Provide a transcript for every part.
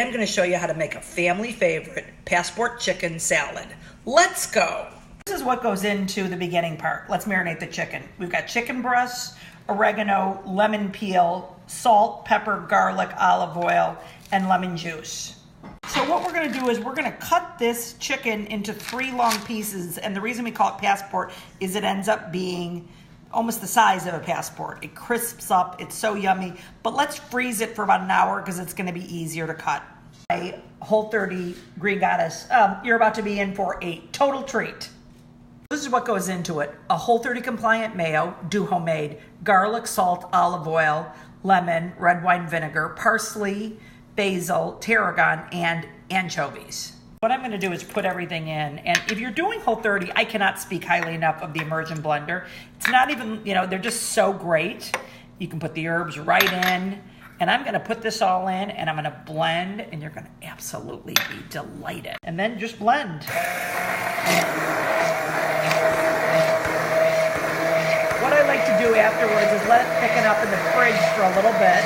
I'm going to show you how to make a family favorite passport chicken salad. Let's go. This is what goes into the beginning part. Let's marinate the chicken. We've got chicken breasts, oregano, lemon peel, salt, pepper, garlic, olive oil, and lemon juice. So what we're going to do is we're going to cut this chicken into 3 long pieces, and the reason we call it passport is it ends up being almost the size of a passport. It crisps up, it's so yummy, but let's freeze it for about an hour because it's going to be easier to cut. A Whole30 Green Goddess, you're about to be in for a total treat. This is what goes into it. A Whole30 compliant mayo, do homemade, garlic, salt, olive oil, lemon, red wine vinegar, parsley, basil, tarragon, and anchovies. What I'm going to do is put everything in, and if you're doing Whole30, I cannot speak highly enough of the immersion blender. It's not even, they're just so great. You can put the herbs right in, and I'm going to put this all in, and I'm going to blend, and you're going to absolutely be delighted. And then just blend. What I like to do afterwards is let it thicken up in the fridge for a little bit.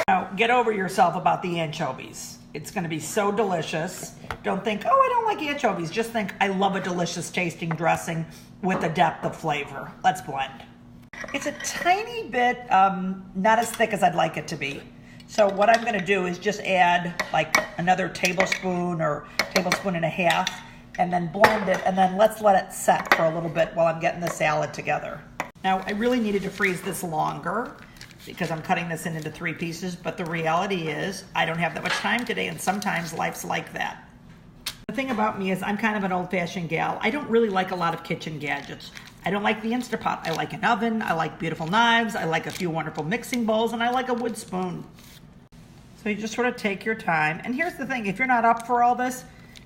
Now, get over yourself about the anchovies. It's going to be so delicious. Don't think, oh, I don't like anchovies. Just think, I love a delicious tasting dressing with a depth of flavor. Let's blend. It's a tiny bit not as thick as I'd like it to be. So what I'm going to do is just add like another tablespoon or tablespoon and a half, and then blend it, and then let's let it set for a little bit while I'm getting the salad together. Now, I really needed to freeze this longer because I'm cutting this into 3 pieces, but the reality is I don't have that much time today, and sometimes life's like that. The thing about me is I'm kind of an old-fashioned gal. I don't really like a lot of kitchen gadgets. I don't like the Instapot. I like an oven, I like beautiful knives, I like a few wonderful mixing bowls, and I like a wood spoon. So you just sort of take your time, and here's the thing, if you're not up for all this,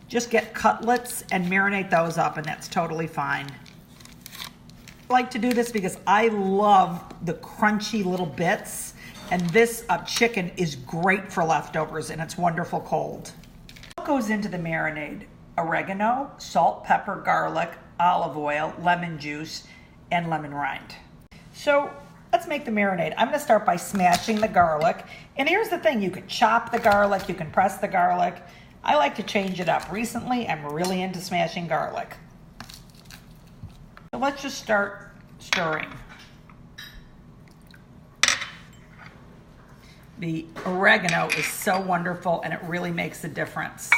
just get cutlets and marinate those up, and that's totally fine. I like to do this because I love the crunchy little bits, and this chicken is great for leftovers, and it's wonderful cold. What goes into the marinade? Oregano, salt, pepper, garlic, olive oil, lemon juice, and lemon rind. So let's make the marinade. I'm going to start by smashing the garlic, and here's the thing, you can chop the garlic, you can press the garlic. I like to change it up. Recently, I'm really into smashing garlic. So let's just start stirring. The oregano is so wonderful, and it really makes a difference.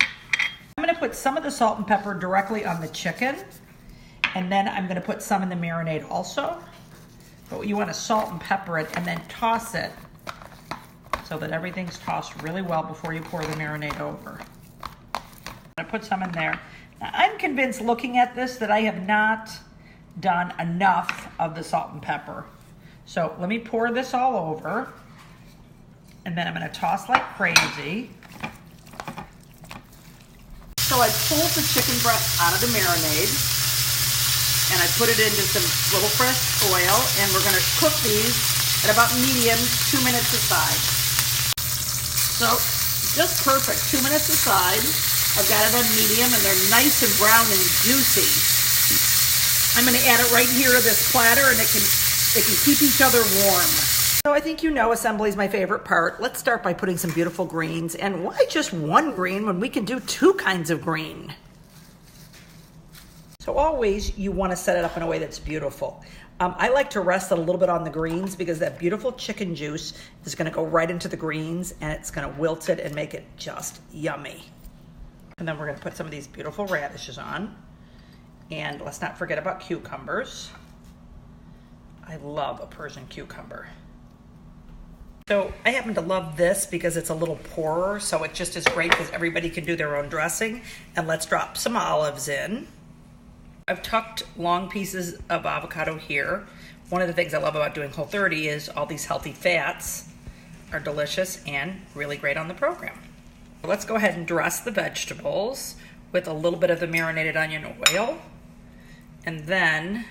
I'm going to put some of the salt and pepper directly on the chicken, and then I'm going to put some in the marinade also. But you want to salt and pepper it and then toss it so that everything's tossed really well before you pour the marinade over. I'm going to put some in there. Now, I'm convinced looking at this that I have not done enough of the salt and pepper. So let me pour this all over, and then I'm going to toss like crazy. So I pulled the chicken breast out of the marinade, and I put it into some little fresh oil, and we're going to cook these at about medium, 2 minutes aside. So just perfect, 2 minutes aside. I've got it on medium, and they're nice and brown and juicy. I'm going to add it right here to this platter, and they can keep each other warm. So I think assembly is my favorite part. Let's start by putting some beautiful greens. And why just one green when we can do 2 kinds of green? So always you want to set it up in a way that's beautiful. I like to rest it a little bit on the greens because that beautiful chicken juice is going to go right into the greens, and it's going to wilt it and make it just yummy. And then we're going to put some of these beautiful radishes on. And let's not forget about cucumbers. I love a Persian cucumber. So I happen to love this because it's a little poorer, so it just is great because everybody can do their own dressing. And let's drop some olives in. I've tucked long pieces of avocado here. One of the things I love about doing Whole30 is all these healthy fats are delicious and really great on the program. Let's go ahead and dress the vegetables with a little bit of the marinated onion oil. And then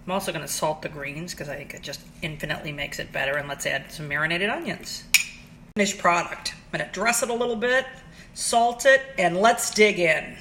I'm also going to salt the greens because I think it just infinitely makes it better. And let's add some marinated onions. Finished product. I'm going to dress it a little bit, salt it, and let's dig in.